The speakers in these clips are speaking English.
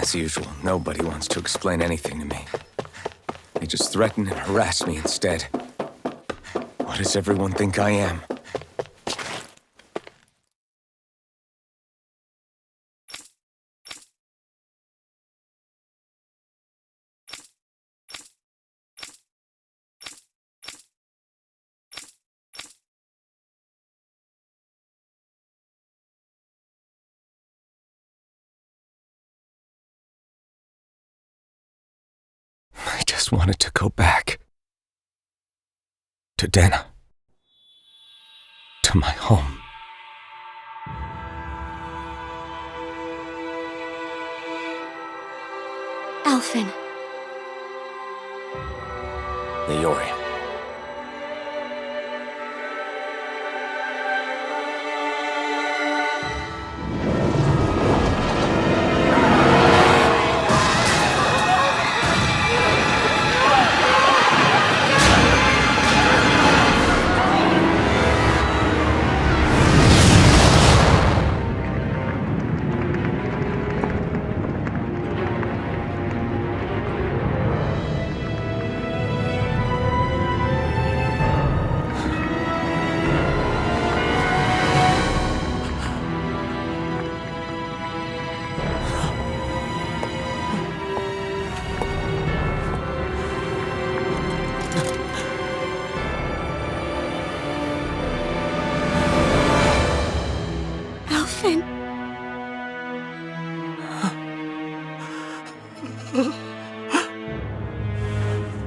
As usual, nobody wants to explain anything to me. They just threaten and harass me instead. What does everyone think I am? I just wanted to go back. To Dahna. To my home. Alphen. Leori. Alphen.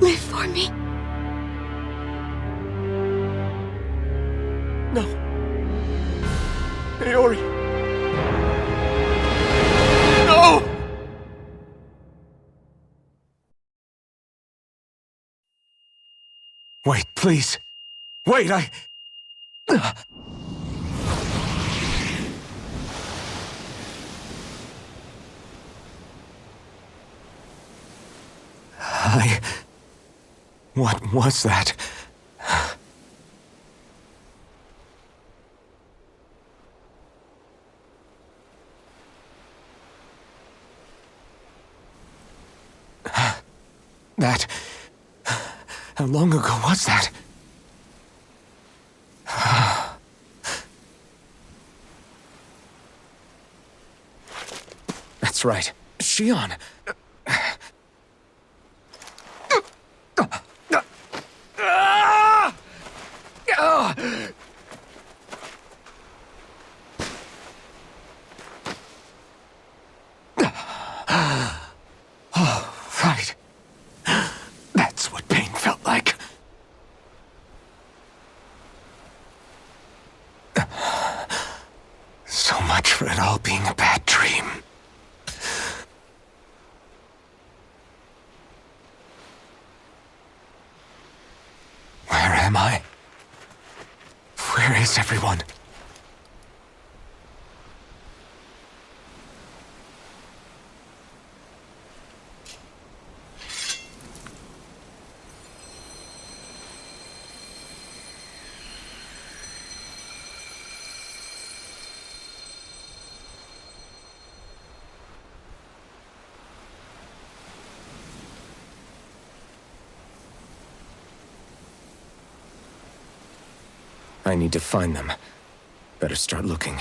Live for me. No. Leori. No! Wait, please. Wait, What was that? That... How long ago was that? That's right. Shionne. Oh, right. That's what pain felt like. So much for it all being a bad dream. Where am I? Where is everyone? I need to find them. Better start looking.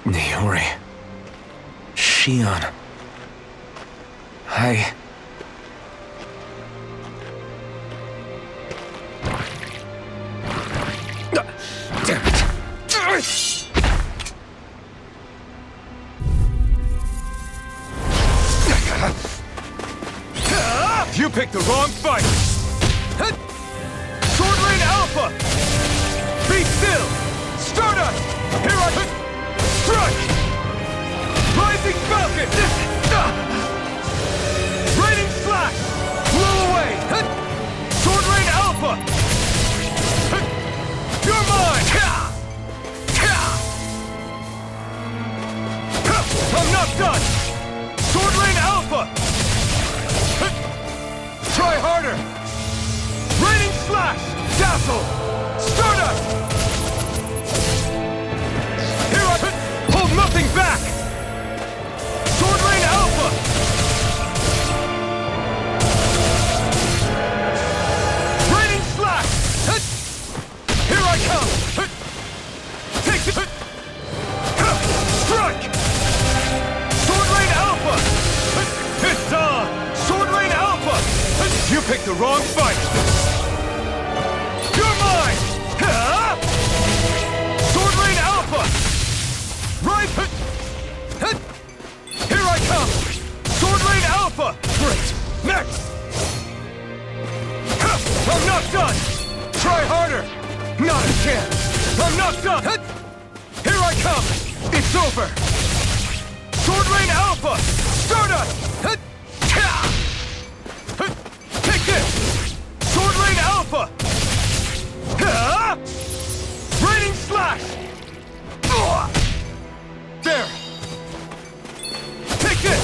Leori. Shionne. Damn it. You picked the wrong fight! Alpha! Be still! Stardust! Here I strike! Rising Falcon! Raining Slash! Blow away! Sword Rain Alpha! You're mine! I'm not done! Sword Rain Alpha! Try harder! Raining Slash! Dazzle! Stardust! Here I hold nothing back! Sword Rain Alpha! Raining Slash! Here I come! Take it! Strike! Sword Rain Alpha! It's on! Sword Rain Alpha! You picked the wrong fight! You're mine! Sword Rain Alpha! Right! Here I come! Sword Rain Alpha! Great! Next! I'm not done! Try harder! Not a chance! I'm not done! Here I come! It's over! Sword Rain Alpha! Stardust! Take this! Sword Rain Alpha! Raining Slash! There! Take this!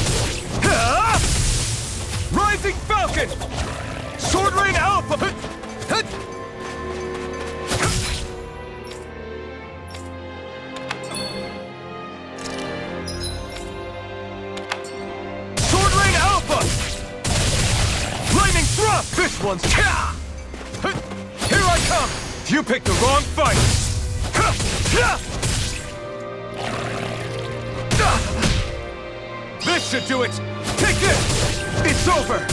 Rising Falcon! Sword Rain Alpha! Sword Rain Alpha! Lightning Thrust! This one's... Here I come! You picked the wrong fight! This should do it! Take this! It's over!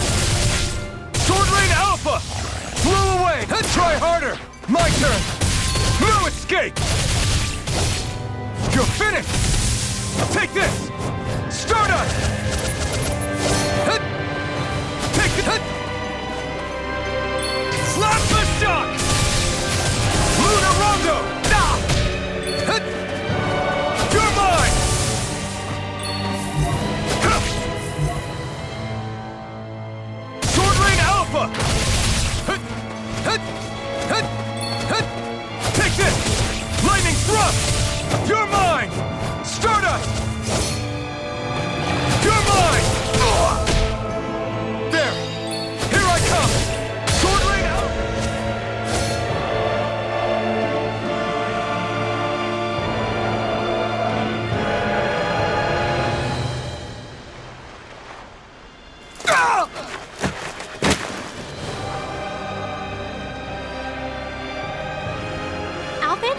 Sword Rain Alpha! Blow away! Try harder! My turn! No escape! You're finished! Take this! Stardust! Take it! Slap the shock! Luna Rondo! You're mine! Sword Rain Alpha! Take this! Lightning Thrust! You're mine! Stardust! You're mine! There! Here I come! Sword Rain Alpha! Alphen?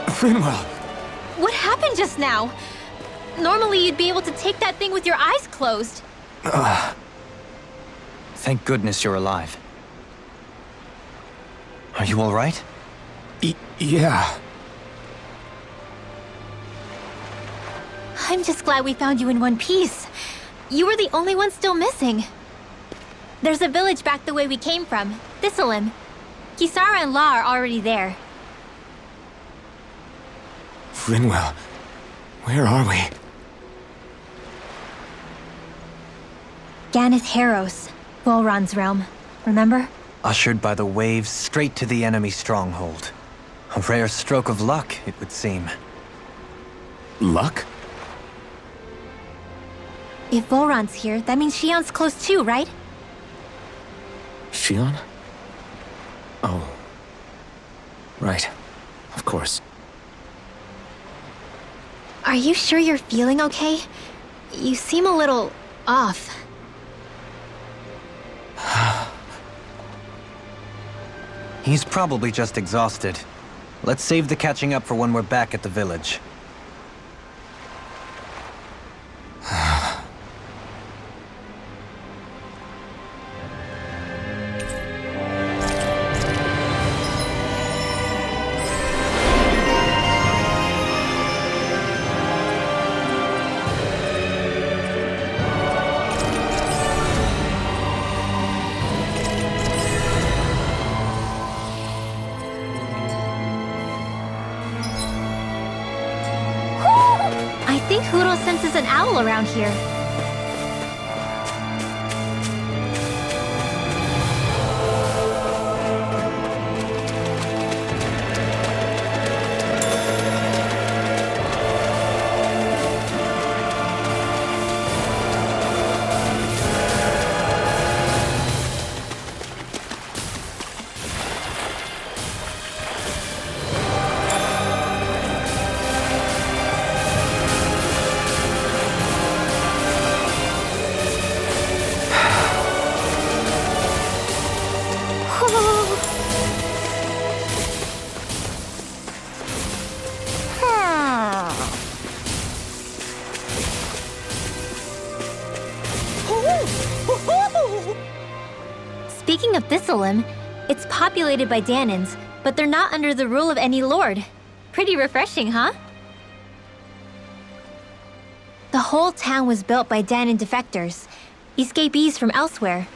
Finwell! What happened just now? Normally you'd be able to take that thing with your eyes closed. Thank goodness you're alive. Are you all right? Yeah. I'm just glad we found you in one piece. You were the only one still missing. There's a village back the way we came from, Thistleim. Kisara and La are already there. Finwell, where are we? Ganeth Haros, Volron's realm. Remember? Ushered by the waves straight to the enemy stronghold. A rare stroke of luck, it would seem. Luck? If Volron's here, that means Shionne's close too, right? Shionne? Oh. Right. Of course. Are you sure you're feeling okay? You seem a little off. He's probably just exhausted. Let's save the catching up for when we're back at the village. senses an owl around here. Speaking of Thistlelim, it's populated by Dahnans, but they're not under the rule of any lord. Pretty refreshing, huh? The whole town was built by Dahnan defectors, escapees from elsewhere.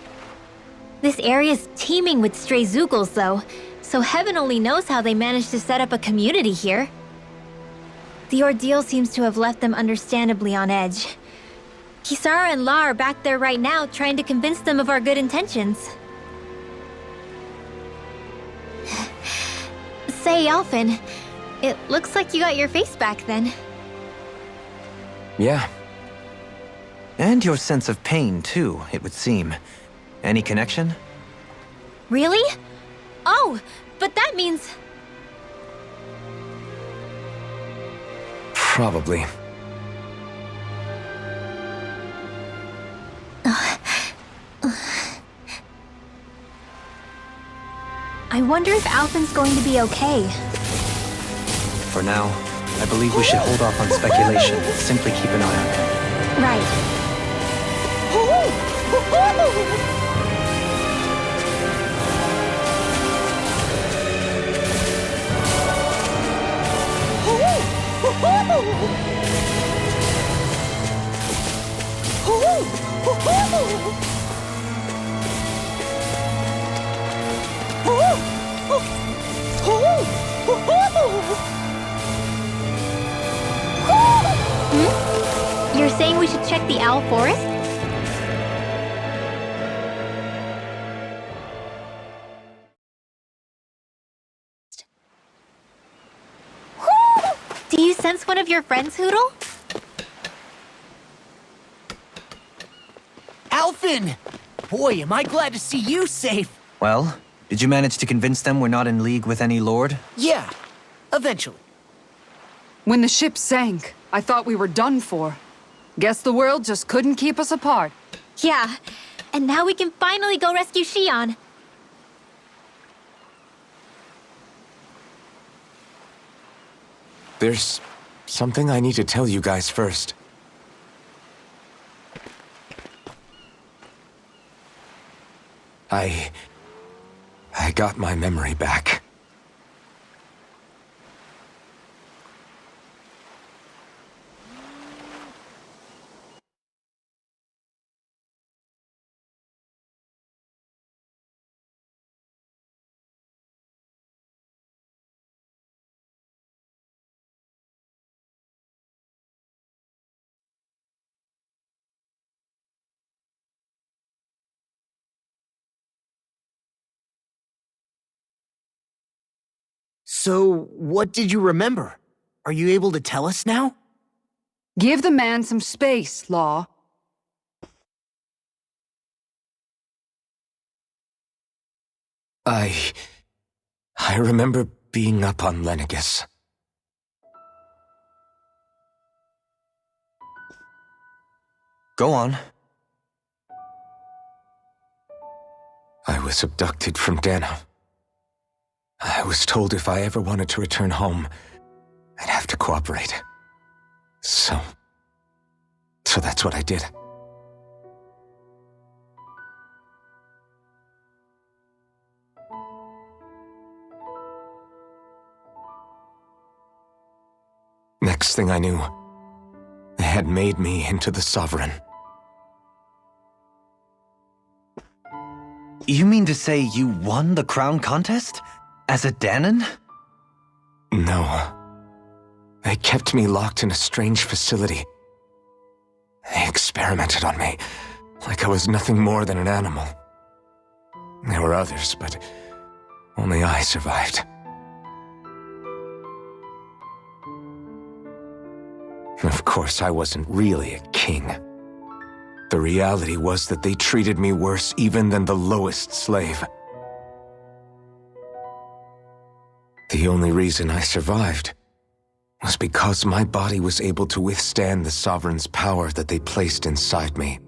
This area's teeming with stray Zeugles, though, so heaven only knows how they managed to set up a community here. The ordeal seems to have left them understandably on edge. Kisara and La are back there right now trying to convince them of our good intentions. Say, Alphen, it looks like you got your face back then. Yeah. And your sense of pain, too, it would seem. Any connection? Really? Oh, but that means... Probably. I wonder if Alphen's going to be okay. For now, I believe we should hold off on speculation and simply keep an eye on him. Right. You're saying we should check the owl forest? Do you sense one of your friends, Hootle? Alphen! Boy, am I glad to see you safe. Well, did you manage to convince them we're not in league with any lord? Yeah, eventually. When the ship sank, I thought we were done for. Guess the world just couldn't keep us apart. Yeah, and now we can finally go rescue Shionne. There's something I need to tell you guys first. I got my memory back. So, what did you remember? Are you able to tell us now? Give the man some space, Law. I remember being up on Lenegus. Go on. I was abducted from Dahna. I was told if I ever wanted to return home, I'd have to cooperate. So that's what I did. Next thing I knew, they had made me into the Sovereign. You mean to say you won the crown contest? As a Dahnan? No. They kept me locked in a strange facility, experimented on me, like I was nothing more than an animal. There were others, but only I survived. Of course, I wasn't really a king. The reality was that they treated me worse even than the lowest slave. The only reason I survived was because my body was able to withstand the Sovereign's power that they placed inside me.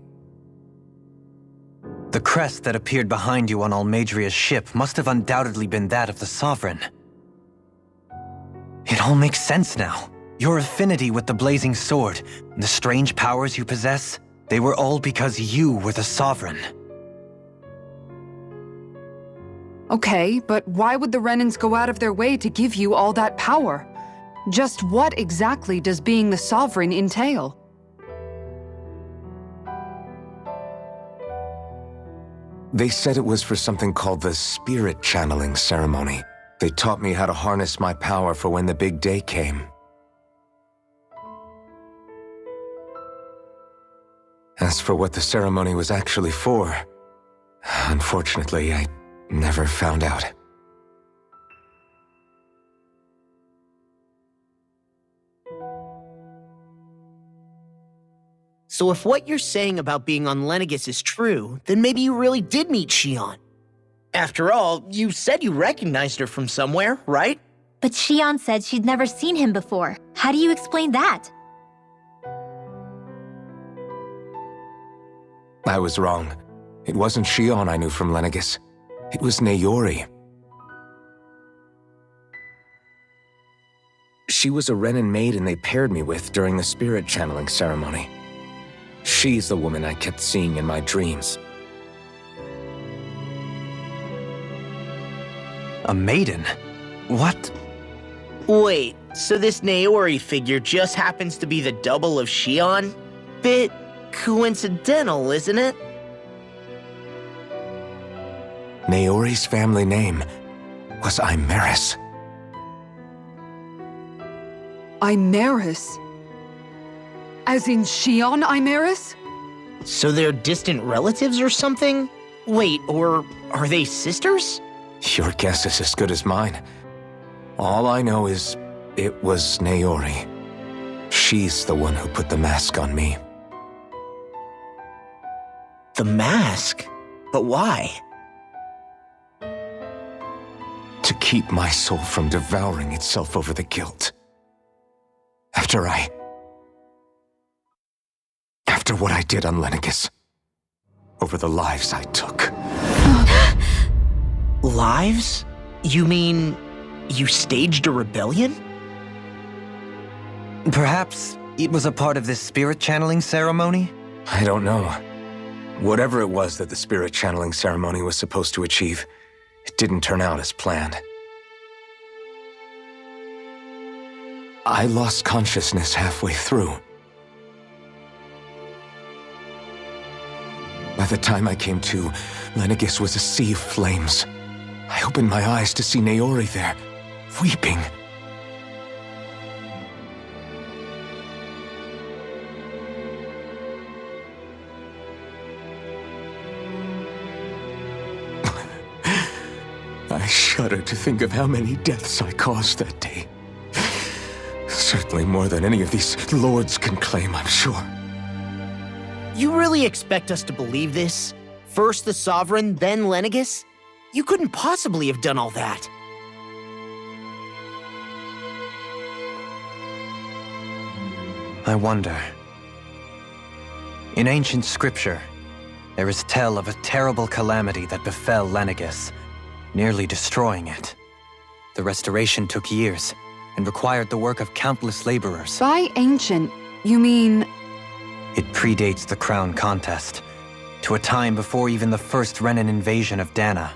The crest that appeared behind you on Almadria's ship must have undoubtedly been that of the Sovereign. It all makes sense now. Your affinity with the Blazing Sword, and the strange powers you possess, they were all because you were the Sovereign. Okay, but why would the Renans go out of their way to give you all that power? Just what exactly does being the Sovereign entail? They said it was for something called the Spirit Channeling Ceremony. They taught me how to harness my power for when the big day came. As for what the ceremony was actually for, unfortunately, I never found out. So if what you're saying about being on Lenegis is true, then maybe you really did meet Shionne. After all, you said you recognized her from somewhere, right? But Shionne said she'd never seen him before. How do you explain that? I was wrong. It wasn't Shionne I knew from Lenegis. It was Naori. She was a Renan maiden they paired me with during the spirit channeling ceremony. She's the woman I kept seeing in my dreams. A maiden? What? Wait, so this Naori figure just happens to be the double of Shionne? Bit coincidental, isn't it? Naori's family name was Imeris. Imeris? As in Shionne Imeris? So they're distant relatives or something? Wait, or are they sisters? Your guess is as good as mine. All I know is it was Naori. She's the one who put the mask on me. The mask? But why? To keep my soul from devouring itself over the guilt. After what I did on Lenegis. Over the lives I took. Lives? You mean you staged a rebellion? Perhaps it was a part of this spirit channeling ceremony? I don't know. Whatever it was that the spirit channeling ceremony was supposed to achieve, it didn't turn out as planned. I lost consciousness halfway through. By the time I came to, Lenegis was a sea of flames. I opened my eyes to see Naori there, weeping. I shudder to think of how many deaths I caused that day. Certainly more than any of these lords can claim, I'm sure. You really expect us to believe this? First the Sovereign, then Lenegis? You couldn't possibly have done all that. I wonder. In ancient scripture, there is tell of a terrible calamity that befell Lenegis, nearly destroying it. The restoration took years, and required the work of countless laborers. By ancient, you mean... It predates the crown contest, to a time before even the first Renan invasion of Dahna.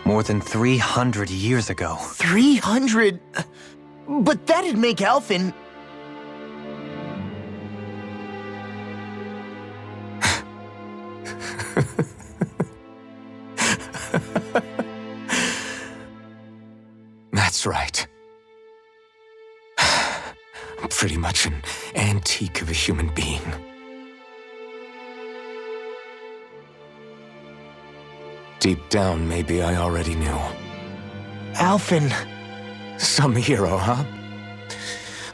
More than 300 years ago. 300? But that'd make Alphen... That's right. I'm pretty much an antique of a human being. Deep down, maybe I already knew. Alphen. Some hero, huh?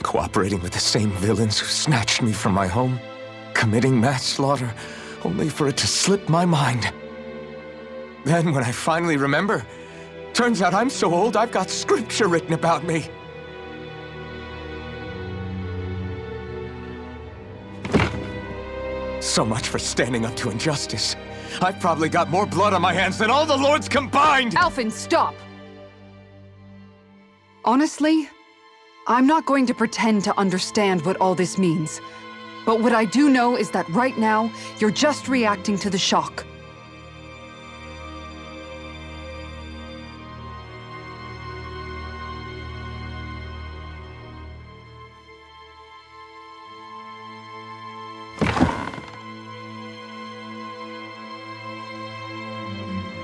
Cooperating with the same villains who snatched me from my home, committing mass slaughter, only for it to slip my mind. Then, when I finally remember, turns out I'm so old I've got scripture written about me. So much for standing up to injustice. I've probably got more blood on my hands than all the lords combined! Alphen, stop! Honestly, I'm not going to pretend to understand what all this means. But what I do know is that right now, you're just reacting to the shock.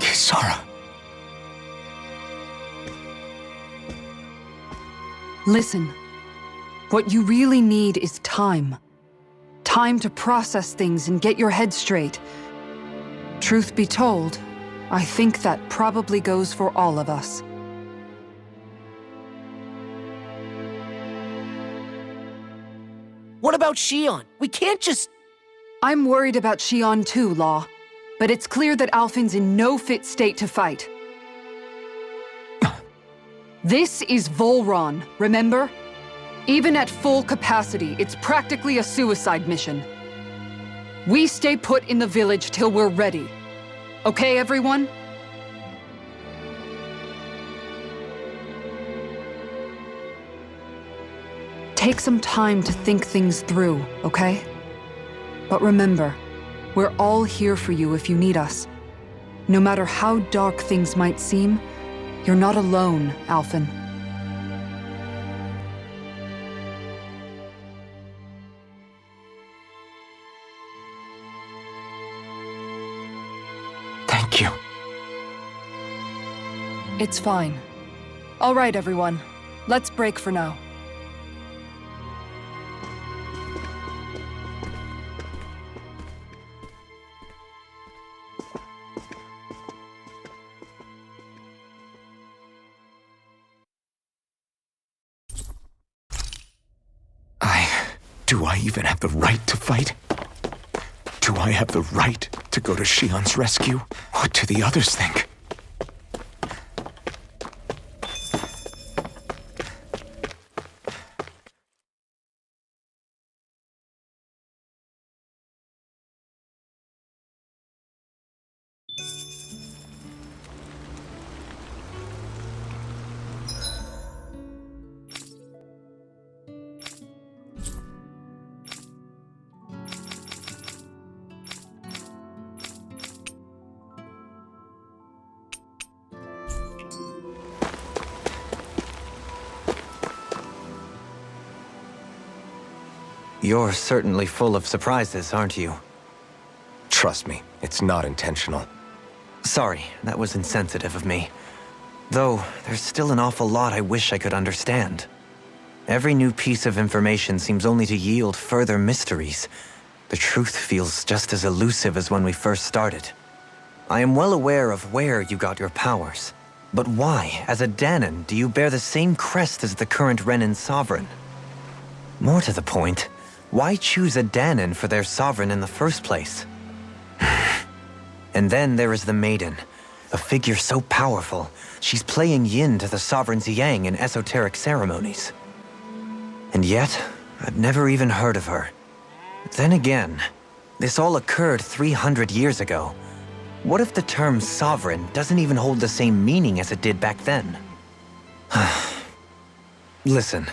Kisara. Listen, what you really need is time. Time to process things and get your head straight. Truth be told, I think that probably goes for all of us. What about Shionne? We can't just... I'm worried about Shionne too, Law. But it's clear that Alphen's in no fit state to fight. This is Volron, remember? Even at full capacity, it's practically a suicide mission. We stay put in the village till we're ready. Okay, everyone? Take some time to think things through, okay? But remember, we're all here for you if you need us. No matter how dark things might seem, you're not alone, Alphen. Thank you. It's fine. All right, everyone. Let's break for now. Do I even have the right to fight? Do I have the right to go to Shionne's rescue? What do the others think? You're certainly full of surprises, aren't you? Trust me, it's not intentional. Sorry, that was insensitive of me. Though, there's still an awful lot I wish I could understand. Every new piece of information seems only to yield further mysteries. The truth feels just as elusive as when we first started. I am well aware of where you got your powers. But why, as a Dahnan, do you bear the same crest as the current Renan sovereign? More to the point, why choose a Dahnan for their sovereign in the first place? And then there is the Maiden, a figure so powerful, she's playing yin to the sovereign's yang in esoteric ceremonies. And yet, I've never even heard of her. Then again, this all occurred 300 years ago. What if the term sovereign doesn't even hold the same meaning as it did back then? Listen,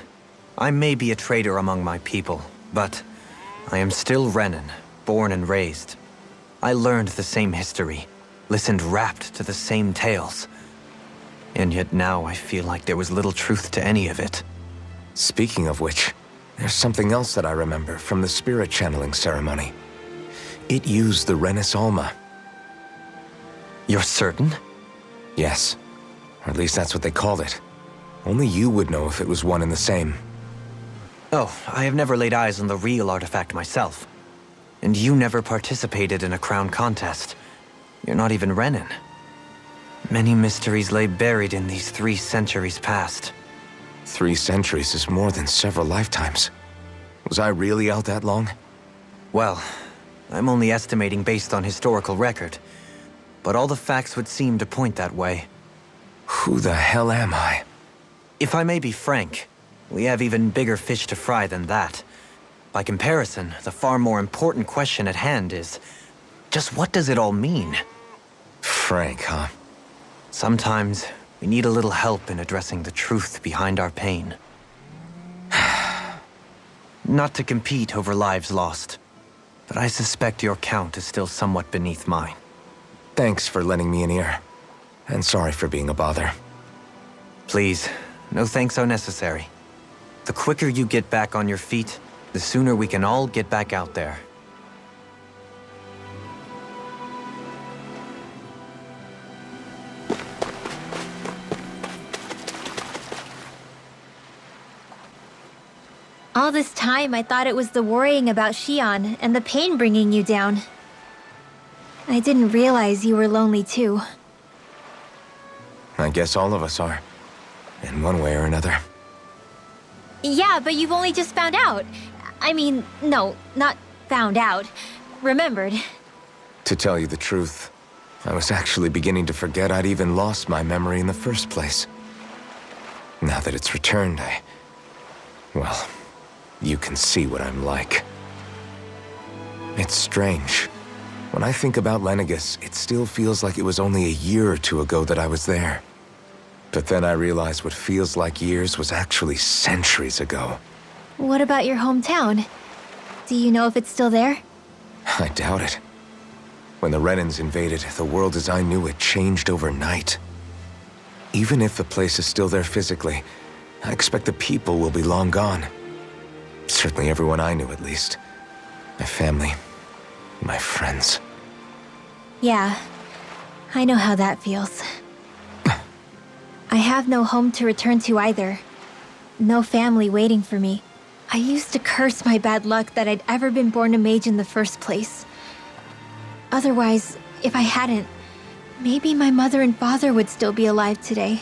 I may be a traitor among my people, but I am still Renan, born and raised. I learned the same history, listened rapt to the same tales. And yet now I feel like there was little truth to any of it. Speaking of which, there's something else that I remember from the spirit channeling ceremony. It used the Renis Alma. You're certain? Yes. Or at least that's what they called it. Only you would know if it was one and the same. Oh, I have never laid eyes on the real artifact myself. And you never participated in a crown contest. You're not even Renan. Many mysteries lay buried in these 3 centuries past. 3 centuries is more than several lifetimes. Was I really out that long? Well, I'm only estimating based on historical record, but all the facts would seem to point that way. Who the hell am I? If I may be frank, we have even bigger fish to fry than that. By comparison, the far more important question at hand is, just what does it all mean? Frank, huh? Sometimes, we need a little help in addressing the truth behind our pain. Not to compete over lives lost, but I suspect your count is still somewhat beneath mine. Thanks for lending me an ear. And sorry for being a bother. Please, no thanks are necessary. The quicker you get back on your feet, the sooner we can all get back out there. All this time, I thought it was the worrying about Shionne and the pain bringing you down. I didn't realize you were lonely too. I guess all of us are. In one way or another. Yeah, but you've only just found out. I mean, no, not found out. Remembered. To tell you the truth, I was actually beginning to forget I'd even lost my memory in the first place. Now that it's returned, well, you can see what I'm like. It's strange. When I think about Lenegis, it still feels like it was only a year or 2 ago that I was there. But then I realized what feels like years was actually centuries ago. What about your hometown? Do you know if it's still there? I doubt it. When the Renans invaded, the world as I knew it changed overnight. Even if the place is still there physically, I expect the people will be long gone. Certainly everyone I knew, at least. My family, my friends. Yeah, I know how that feels. I have no home to return to either. No family waiting for me. I used to curse my bad luck that I'd ever been born a mage in the first place. Otherwise, if I hadn't, maybe my mother and father would still be alive today.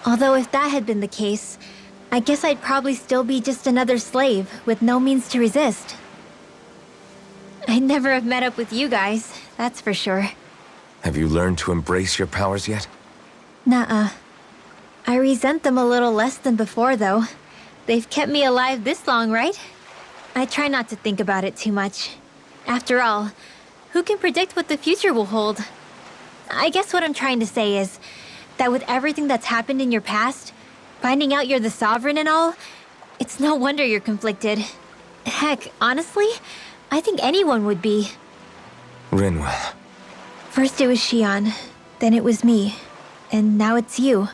Although if that had been the case, I guess I'd probably still be just another slave with no means to resist. I'd never have met up with you guys, that's for sure. Have you learned to embrace your powers yet? Nuh-uh. I resent them a little less than before, though. They've kept me alive this long, right? I try not to think about it too much. After all, who can predict what the future will hold? I guess what I'm trying to say is that with everything that's happened in your past, finding out you're the Sovereign and all, it's no wonder you're conflicted. Heck, honestly, I think anyone would be. Rinwell. First it was Shionne, then it was me, and now it's you.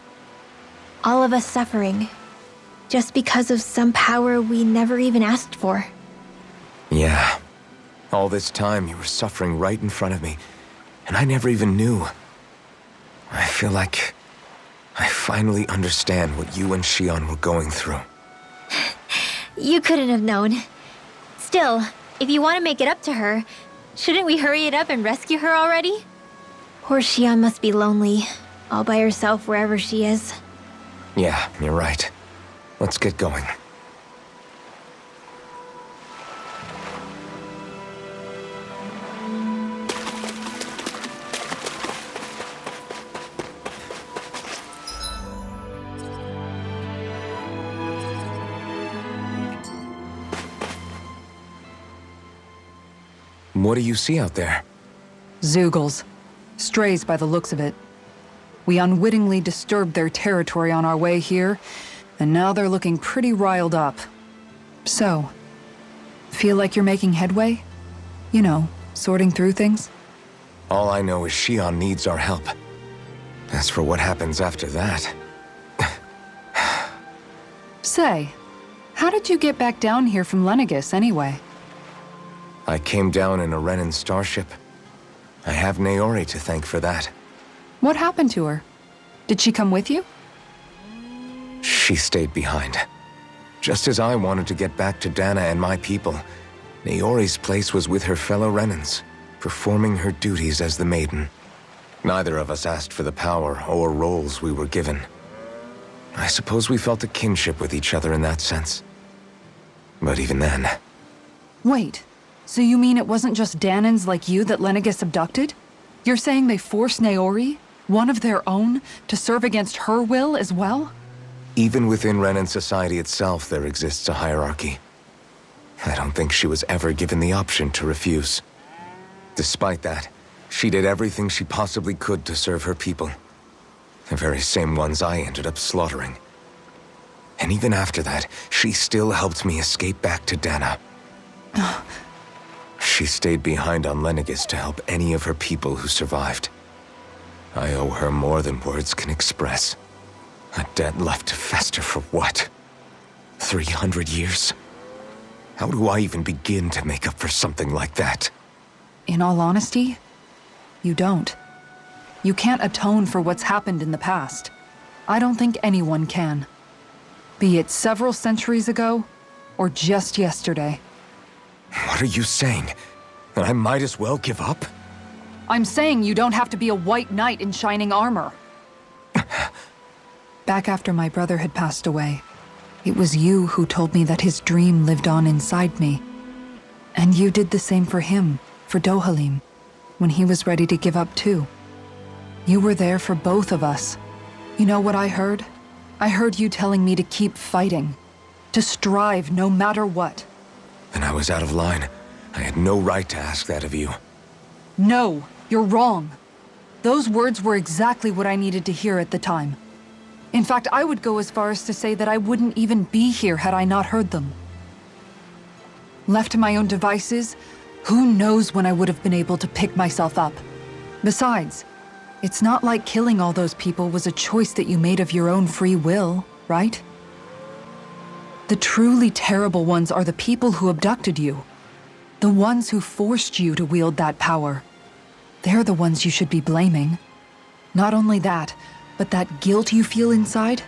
All of us suffering, just because of some power we never even asked for. Yeah. All this time you were suffering right in front of me, and I never even knew. I feel like I finally understand what you and Shionne were going through. You couldn't have known. Still, if you want to make it up to her, shouldn't we hurry it up and rescue her already? Poor Shionne must be lonely, all by herself wherever she is. Yeah, you're right. Let's get going. What do you see out there? Zeugles. Strays by the looks of it. We unwittingly disturbed their territory on our way here, and now they're looking pretty riled up. So, feel like you're making headway? You know, sorting through things? All I know is Shionne needs our help. As for what happens after that... Say, how did you get back down here from Lenegis anyway? I came down in a Renan starship. I have Naori to thank for that. What happened to her? Did she come with you? She stayed behind. Just as I wanted to get back to Dahna and my people, Naori's place was with her fellow Renans, performing her duties as the Maiden. Neither of us asked for the power or roles we were given. I suppose we felt a kinship with each other in that sense. But even then... Wait, so you mean it wasn't just Dahnans like you that Lenegis abducted? You're saying they forced Naori, one of their own, to serve against her will as well? Even within Renan society itself, there exists a hierarchy. I don't think she was ever given the option to refuse. Despite that, she did everything she possibly could to serve her people. The very same ones I ended up slaughtering. And even after that, she still helped me escape back to Dahna. She stayed behind on Lenegis to help any of her people who survived. I owe her more than words can express. A debt left to fester for what? 300 years? How do I even begin to make up for something like that? In all honesty, you don't. You can't atone for what's happened in the past. I don't think anyone can. Be it several centuries ago, or just yesterday. What are you saying? That I might as well give up? I'm saying you don't have to be a white knight in shining armor. Back after my brother had passed away, it was you who told me that his dream lived on inside me. And you did the same for him, for Dohalim, when he was ready to give up too. You were there for both of us. You know what I heard? I heard you telling me to keep fighting, to strive no matter what. Then I was out of line. I had no right to ask that of you. No, you're wrong. Those words were exactly what I needed to hear at the time. In fact, I would go as far as to say that I wouldn't even be here had I not heard them. Left to my own devices, who knows when I would have been able to pick myself up. Besides, it's not like killing all those people was a choice that you made of your own free will, right? The truly terrible ones are the people who abducted you. The ones who forced you to wield that power. They're the ones you should be blaming. Not only that, but that guilt you feel inside,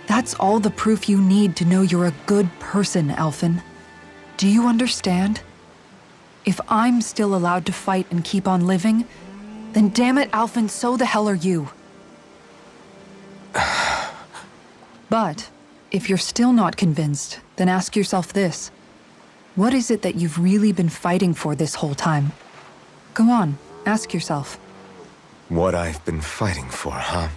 that's all the proof you need to know you're a good person, Alphen. Do you understand? If I'm still allowed to fight and keep on living, then damn it, Alphen, so the hell are you. But if you're still not convinced, then ask yourself this. What is it that you've really been fighting for this whole time? Go on, ask yourself. What I've been fighting for, huh?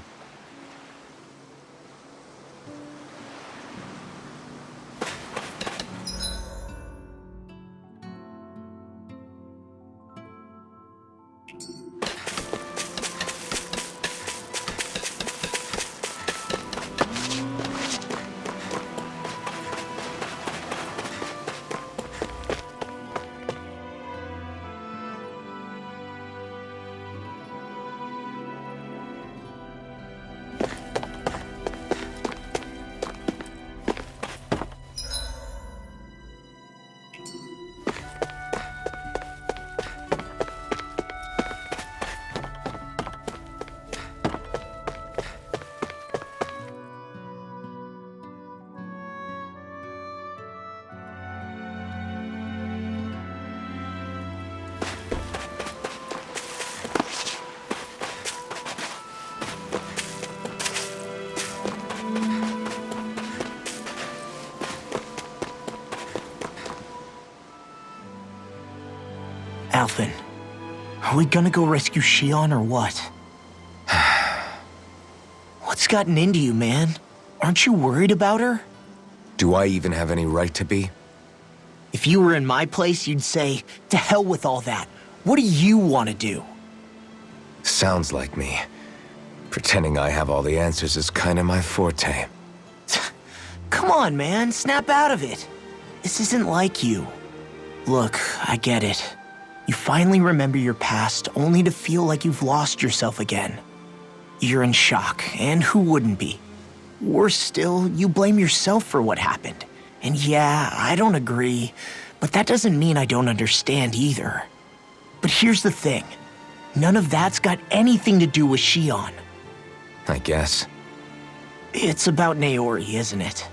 Alphen, are we gonna go rescue Shionne or what? What's gotten into you, man? Aren't you worried about her? Do I even have any right to be? If you were in my place, you'd say, to hell with all that. What do you want to do? Sounds like me. Pretending I have all the answers is kind of my forte. Come on, man, snap out of it. This isn't like you. Look, I get it. You finally remember your past, only to feel like you've lost yourself again. You're in shock, and who wouldn't be? Worse still, you blame yourself for what happened. And yeah, I don't agree, but that doesn't mean I don't understand either. But here's the thing. None of that's got anything to do with Shionne. I guess. It's about Naori, isn't it?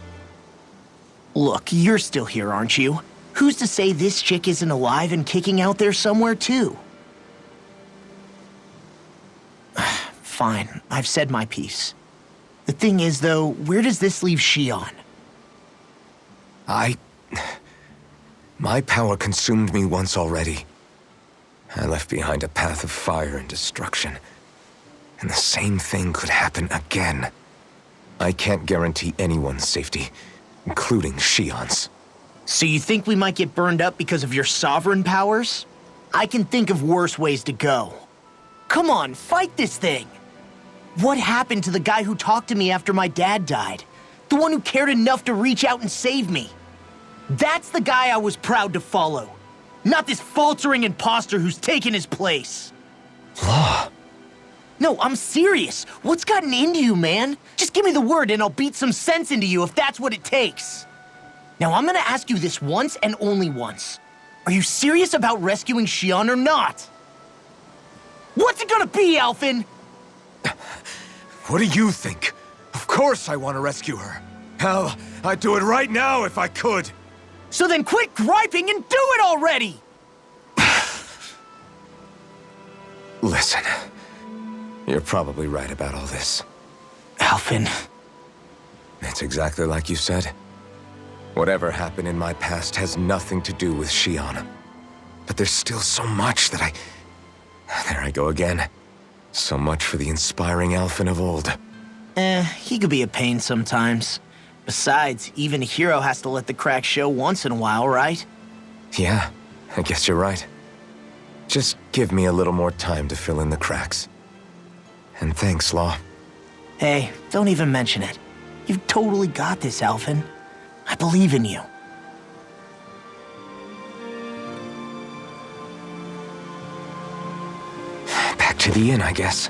Look, you're still here, aren't you? Who's to say this chick isn't alive and kicking out there somewhere, too? fine. I've said my piece. The thing is, though, where does this leave Shionne? My power consumed me once already. I left behind a path of fire and destruction. And the same thing could happen again. I can't guarantee anyone's safety, including Shionne's. So you think we might get burned up because of your sovereign powers? I can think of worse ways to go. Come on, fight this thing! What happened to the guy who talked to me after my dad died? The one who cared enough to reach out and save me? That's the guy I was proud to follow. Not this faltering imposter who's taken his place. Law. No, I'm serious. What's gotten into you, man? Just give me the word and I'll beat some sense into you if that's what it takes. Now, I'm gonna ask you this once and only once. Are you serious about rescuing Shionne or not? What's it gonna be, Alphen? What do you think? Of course I want to rescue her. Hell, I'd do it right now if I could. So then quit griping and do it already! Listen, you're probably right about all this. Alphen. It's exactly like you said. Whatever happened in my past has nothing to do with Shionne. But there's still so much that There I go again. So much for the inspiring Alphen of old. He could be a pain sometimes. Besides, even a hero has to let the cracks show once in a while, right? Yeah, I guess you're right. Just give me a little more time to fill in the cracks. And thanks, Law. Hey, don't even mention it. You've totally got this, Alphen. I believe in you. Back to the inn, I guess.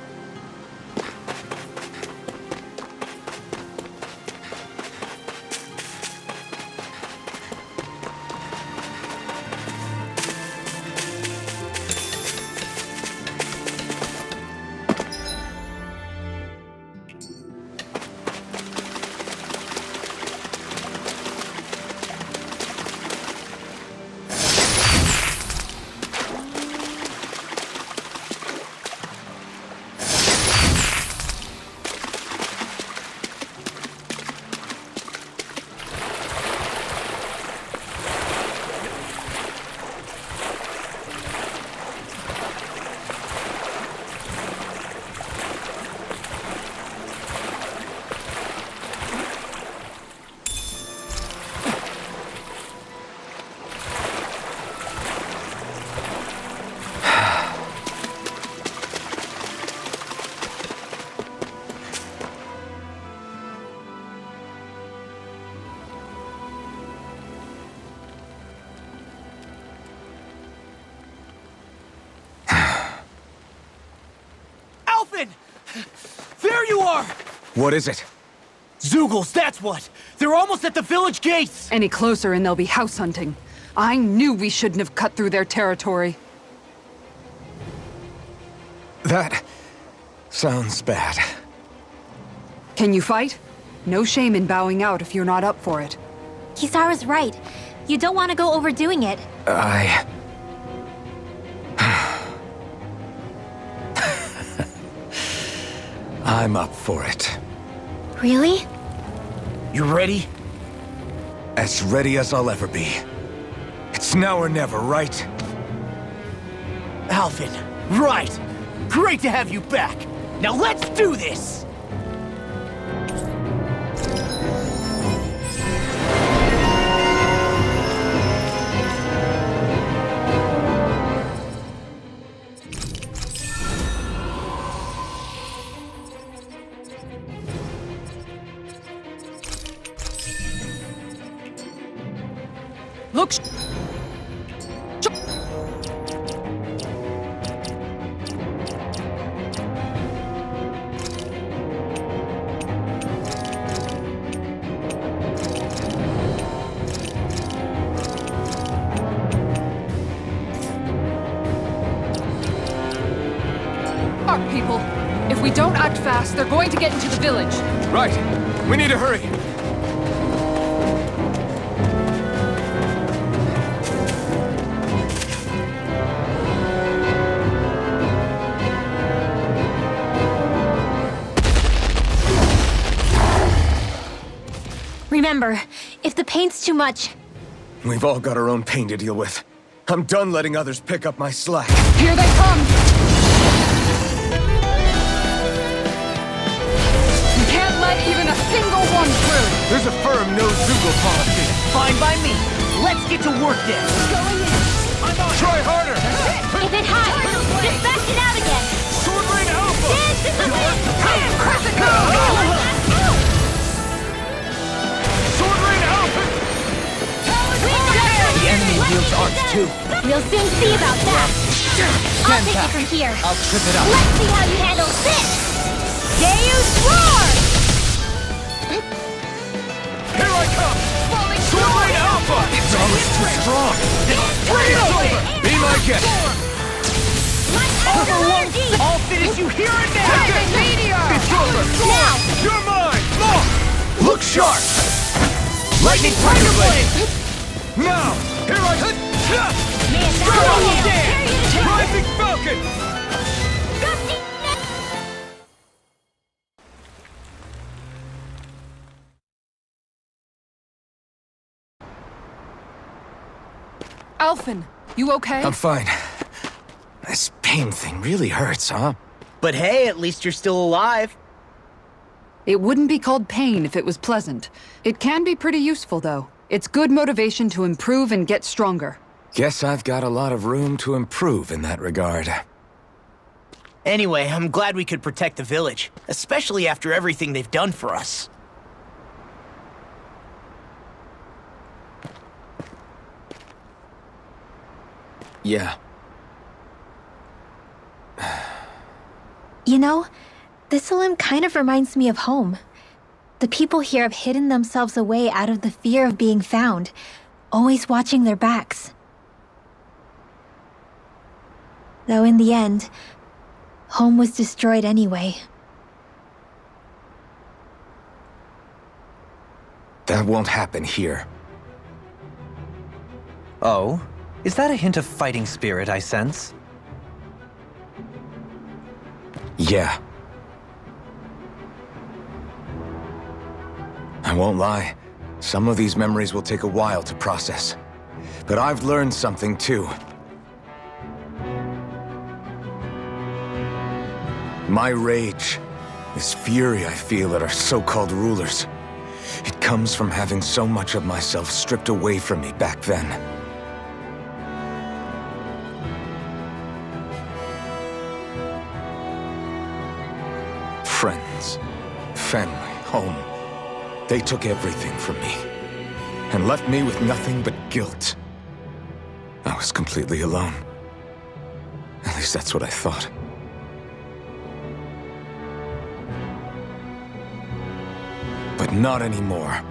There you are! What is it? Zeugles, that's what! They're almost at the village gates! Any closer and they'll be house hunting. I knew we shouldn't have cut through their territory. That sounds bad. Can you fight? No shame in bowing out if you're not up for it. Kisara's right. You don't want to go overdoing it. I'm up for it. Really? You ready? As ready as I'll ever be. It's now or never, right? Alphen, right! Great to have you back! Now let's do this! Look! Our people. If we don't act fast, they're going to get into the village. Right. We need to hurry. remember, if the pain's too much... We've all got our own pain to deal with. I'm done letting others pick up my slack. Here they come! You can't let even a single one through! There's a firm no-Zoogle policy. Fine by me. Let's get to work then. Going in. Try harder! If it hides, just back it out again. Sword Rain Alpha! This is the win! Sword Rain Alpha! The enemy wields arts too. We'll soon see about that. I'll take it from here. I'll trip it up. Let's see how you handle this. Deus Roar! Here I come! Sword Rain Alpha! It's almost too strong. Be my guest! I'll finish you here and now. It's over! Now! You're mine! Look sharp. Lightning Tiger Blade! Now! Here I... Man, Go! Rising Falcon! Alphen, you okay? I'm fine. This pain thing really hurts, huh? But hey, at least you're still alive. It wouldn't be called pain if it was pleasant. It can be pretty useful, though. It's good motivation to improve and get stronger. Guess I've got a lot of room to improve in that regard. Anyway, I'm glad we could protect the village, especially after everything they've done for us. Yeah. You know, Thistleum kind of reminds me of home. The people here have hidden themselves away out of the fear of being found, always watching their backs. Though in the end, home was destroyed anyway. That won't happen here. Oh? Is that a hint of fighting spirit I sense? Yeah. I won't lie. Some of these memories will take a while to process. But I've learned something too. My rage, this fury I feel at our so-called rulers, it comes from having so much of myself stripped away from me back then. Friends, family, home. They took everything from me and left me with nothing but guilt. I was completely alone. At least that's what I thought. But not anymore.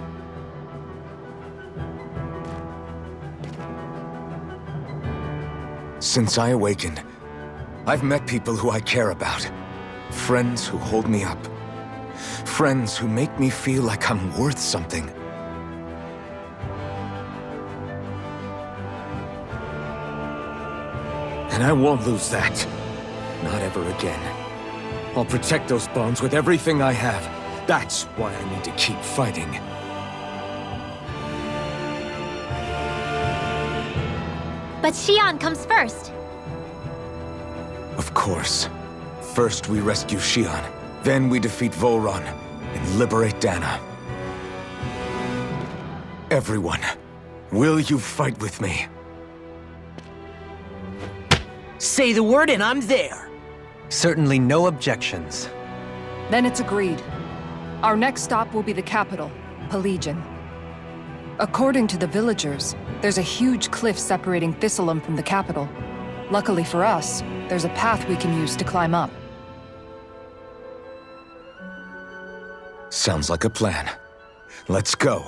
Since I awakened, I've met people who I care about. Friends who hold me up. Friends who make me feel like I'm worth something. And I won't lose that. Not ever again. I'll protect those bonds with everything I have. That's why I need to keep fighting. But Shionne comes first. Of course. First we rescue Shionne, then we defeat Volron and liberate Dahna. Everyone, will you fight with me? Say the word and I'm there. Certainly no objections. Then it's agreed. Our next stop will be the capital, Pelegion. According to the villagers, there's a huge cliff separating Thistleum from the capital. Luckily for us, there's a path we can use to climb up. Sounds like a plan. Let's go.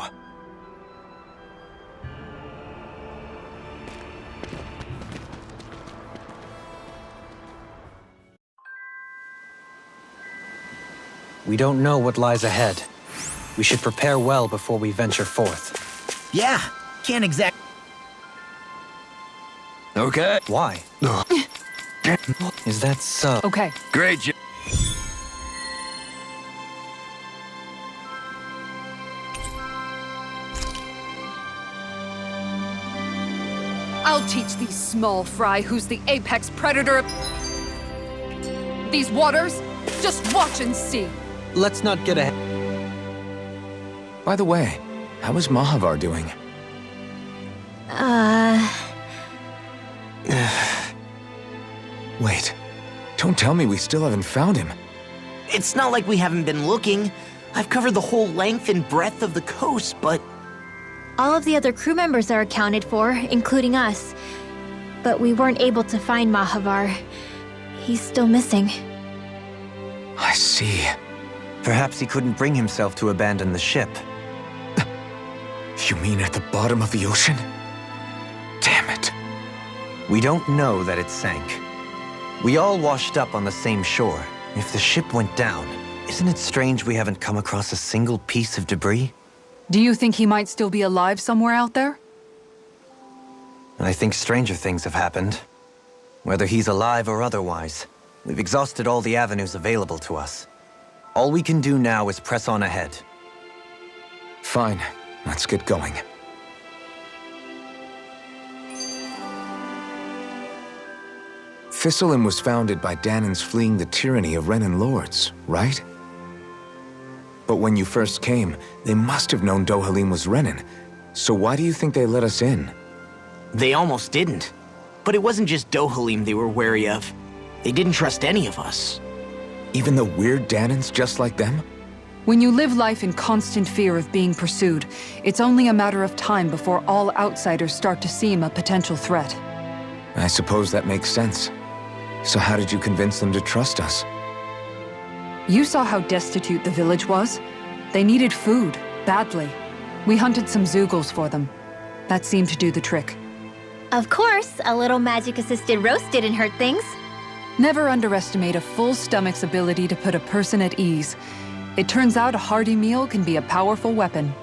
We don't know what lies ahead. We should prepare well before we venture forth. Yeah, can't exact. Okay. Why? Is that so? Okay. Great job. I'll teach these small fry who's the apex predator of these waters. Just watch and see. Let's not get ahead. By the way, how is Mahavar doing? Wait, don't tell me we still haven't found him. It's not like we haven't been looking. I've covered the whole length and breadth of the coast, but... All of the other crew members are accounted for, including us. But we weren't able to find Mahavar. He's still missing. I see. Perhaps he couldn't bring himself to abandon the ship. You mean at the bottom of the ocean? Damn it. We don't know that it sank. We all washed up on the same shore. If the ship went down, isn't it strange we haven't come across a single piece of debris? Do you think he might still be alive somewhere out there? I think stranger things have happened. Whether he's alive or otherwise, we've exhausted all the avenues available to us. All we can do now is press on ahead. Fine, let's get going. Thistlein was founded by Dahnans fleeing the tyranny of Renan lords, right? But when you first came, they must have known Dohalim was Renan. So why do you think they let us in? They almost didn't. But it wasn't just Dohalim they were wary of. They didn't trust any of us. Even the weird Dahnans just like them? When you live life in constant fear of being pursued, it's only a matter of time before all outsiders start to seem a potential threat. I suppose that makes sense. So how did you convince them to trust us? You saw how destitute the village was. They needed food, badly. We hunted some Zeugles for them. That seemed to do the trick. Of course, a little magic-assisted roast didn't hurt things. Never underestimate a full stomach's ability to put a person at ease. It turns out a hearty meal can be a powerful weapon.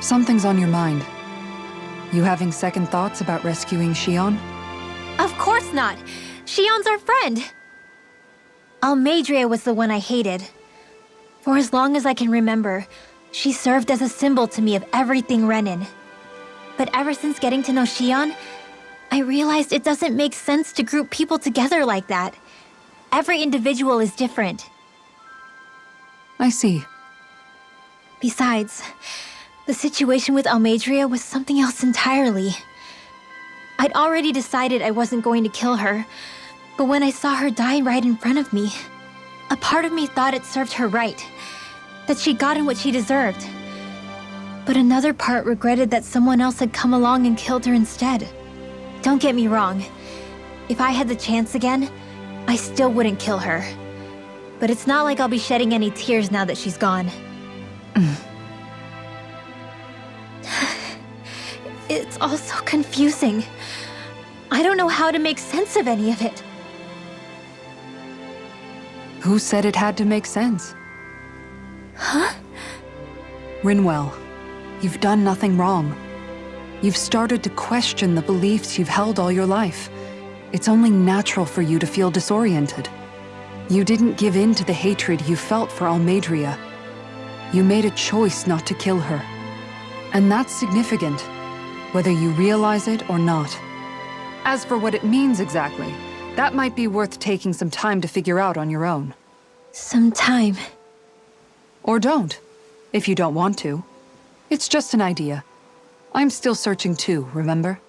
Something's on your mind. You having second thoughts about rescuing Shionne? Of course not! Shionne's our friend! Almeidrea was the one I hated. For as long as I can remember, she served as a symbol to me of everything Renan. But ever since getting to know Shionne, I realized it doesn't make sense to group people together like that. Every individual is different. I see. Besides, the situation with Almeidrea was something else entirely. I'd already decided I wasn't going to kill her, but when I saw her die right in front of me, a part of me thought it served her right, that she'd gotten what she deserved. But another part regretted that someone else had come along and killed her instead. Don't get me wrong. If I had the chance again, I still wouldn't kill her. But it's not like I'll be shedding any tears now that she's gone. It's all so confusing. I don't know how to make sense of any of it. Who said it had to make sense? Huh? Rinwell, you've done nothing wrong. You've started to question the beliefs you've held all your life. It's only natural for you to feel disoriented. You didn't give in to the hatred you felt for Almeidrea. You made a choice not to kill her. And that's significant, whether you realize it or not. As for what it means exactly, that might be worth taking some time to figure out on your own. Some time. Or don't, if you don't want to. It's just an idea. I'm still searching too, remember?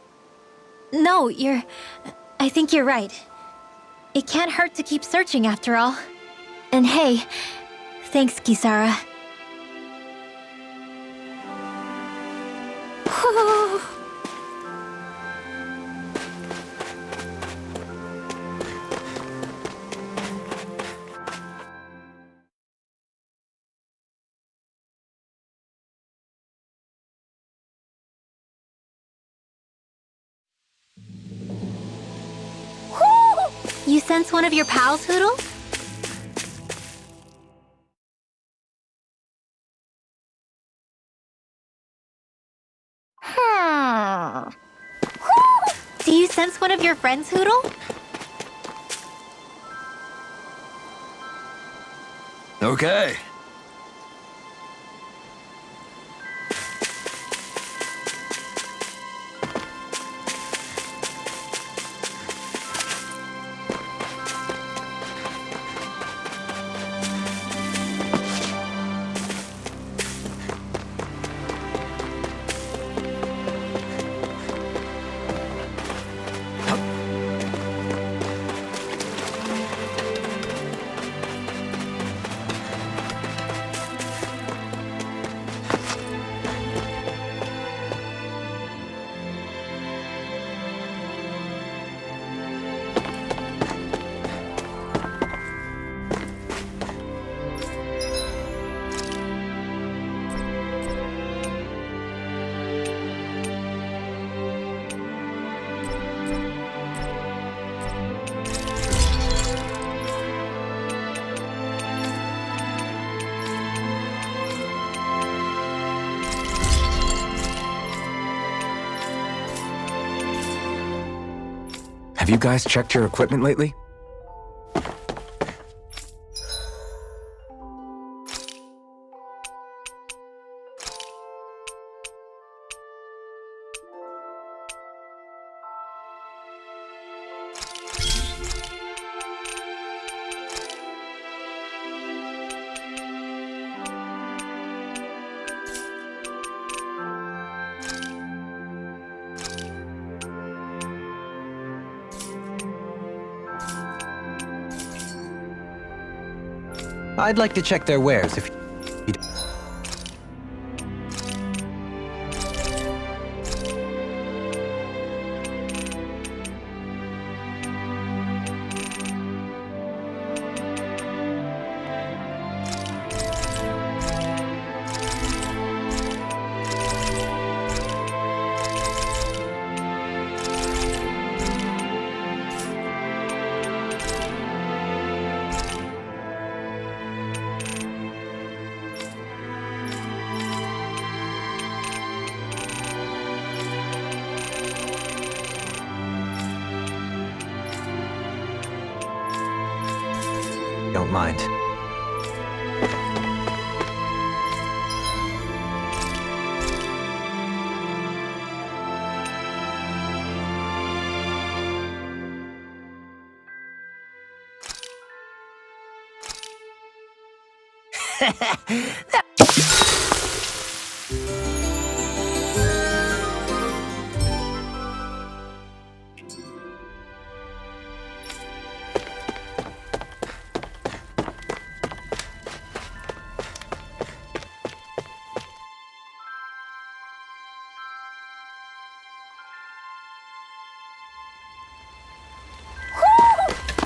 No, I think you're right. It can't hurt to keep searching after all. And hey, thanks, Kisara. You sense one of your pals, Hoodle? Do you sense one of your friends, Hoodle? Okay. Have you guys checked your equipment lately? I'd like to check their wares if you... don't mind.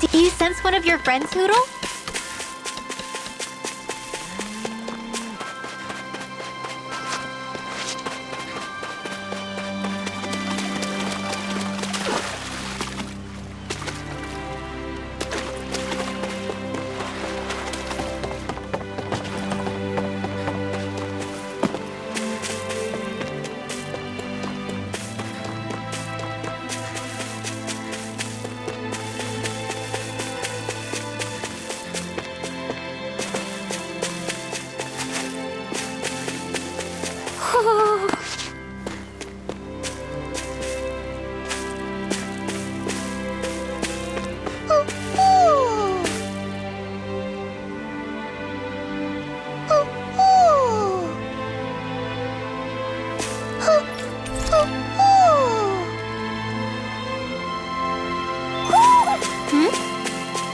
Do you sense one of your friends, Hoodle?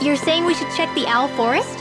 You're saying we should check the owl forest?